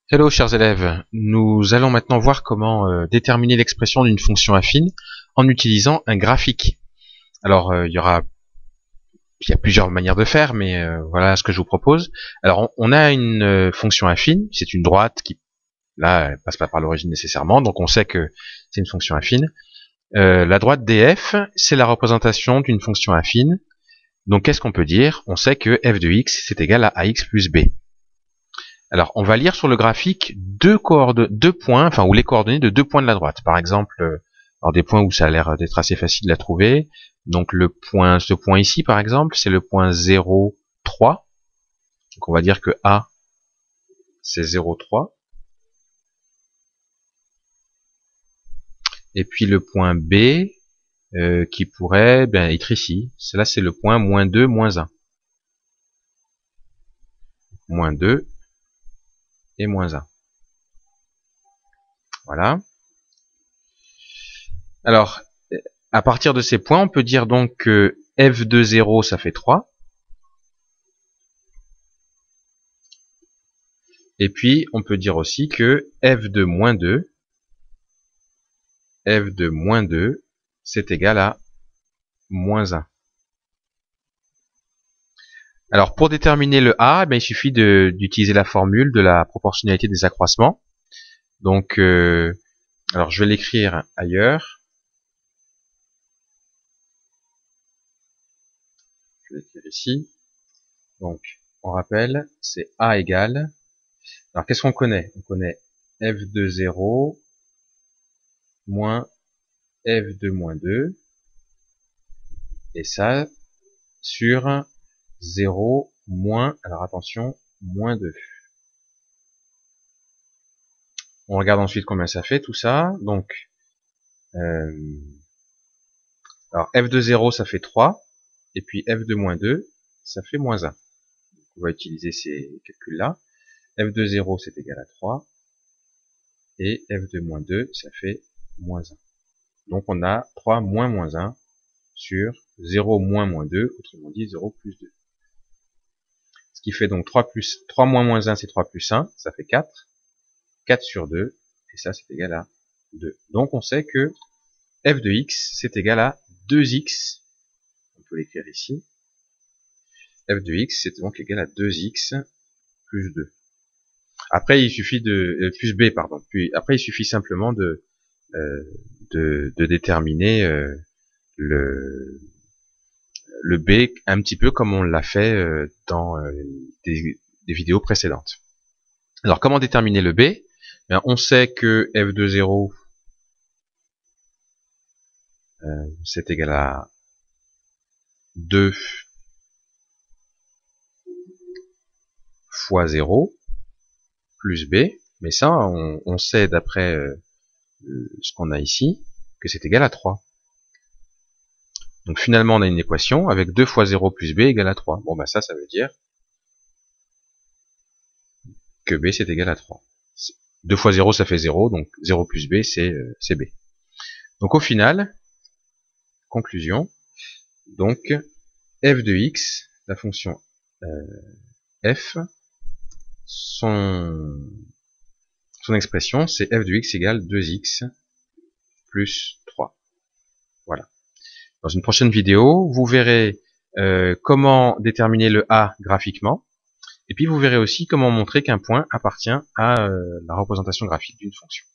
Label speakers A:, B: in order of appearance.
A: Hello chers élèves, nous allons maintenant voir comment déterminer l'expression d'une fonction affine en utilisant un graphique. Alors il y a plusieurs manières de faire, mais voilà ce que je vous propose. Alors on a une fonction affine, c'est une droite qui, là, elle passe pas par l'origine nécessairement, donc on sait que c'est une fonction affine. La droite df, c'est la représentation d'une fonction affine. Donc qu'est-ce qu'on peut dire? On sait que f de x, c'est égal à ax plus b. Alors, on va lire sur le graphique deux points, enfin, ou les coordonnées de deux points de la droite. Par exemple, alors des points où ça a l'air d'être assez facile à trouver. Donc, ce point ici, par exemple, c'est le point 0, 3. Donc, on va dire que A, c'est 0, 3. Et puis, le point B, qui pourrait être ici. Là, c'est le point moins 2, moins 1. Moins 2 et moins 1. Voilà. Alors, à partir de ces points, on peut dire donc que f de 0, ça fait 3. Et puis, on peut dire aussi que f de moins 2, c'est égal à moins 1. Alors, pour déterminer le a, il suffit d'utiliser la formule de la proportionnalité des accroissements. Donc, alors je vais l'écrire ailleurs. Je vais l'écrire ici. Donc, on rappelle, c'est a égale. Alors, qu'est-ce qu'on connaît? On connaît f de 0 moins f de moins 2. Et ça, sur 0 moins, alors attention, moins 2. On regarde ensuite combien ça fait tout ça. Donc, alors f de 0 ça fait 3, et puis f de moins 2 ça fait moins 1. Donc, on va utiliser ces calculs-là. F de 0 c'est égal à 3, et f de moins 2 ça fait moins 1. Donc on a 3 moins moins 1 sur 0 moins moins 2, autrement dit 0 plus 2. Ce qui fait donc 3 moins moins 1 c'est 3 plus 1, ça fait 4. 4 sur 2, et ça c'est égal à 2. Donc on sait que f de x c'est égal à 2x, on peut l'écrire ici, f de x c'est donc égal à 2x plus 2. Après il suffit de, plus b pardon, puis après il suffit simplement de déterminer le b un petit peu comme on l'a fait dans des vidéos précédentes. Alors comment déterminer le b? On sait que f de 0 c'est égal à 2 fois 0 plus b, mais ça on sait d'après ce qu'on a ici que c'est égal à 3. Donc finalement on a une équation avec 2 fois 0 plus b égale à 3. Bon ça veut dire que b c'est égal à 3. 2 fois 0 ça fait 0, donc 0 plus b c'est b. Donc au final, conclusion, donc f de x, la fonction f, son expression c'est f de x égale 2x plus 3. Voilà. Dans une prochaine vidéo, vous verrez comment déterminer le a graphiquement, et puis vous verrez aussi comment montrer qu'un point appartient à la représentation graphique d'une fonction.